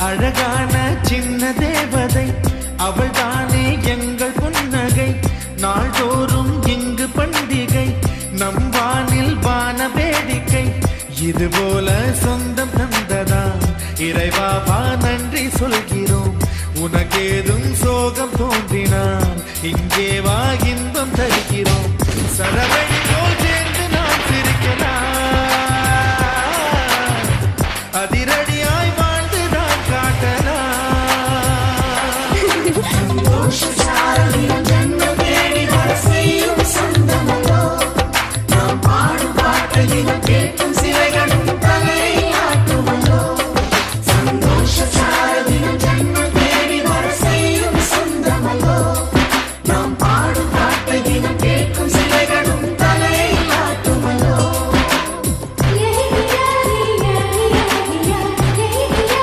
அழகான சின்ன தேவதை அவள் தானே எங்கள் புன்னகை. நாள்தோறும் இங்கு பண்டிகை, நம் வானில் வான வேடிக்கை. இதுபோல சொந்தம் தந்ததா இறைவாவா நன்றி சொல்கிறோம். உனக்கேதும் சோகம் தோன்றினால் இங்கே வா இன்பம் தருகிறோம். சரவை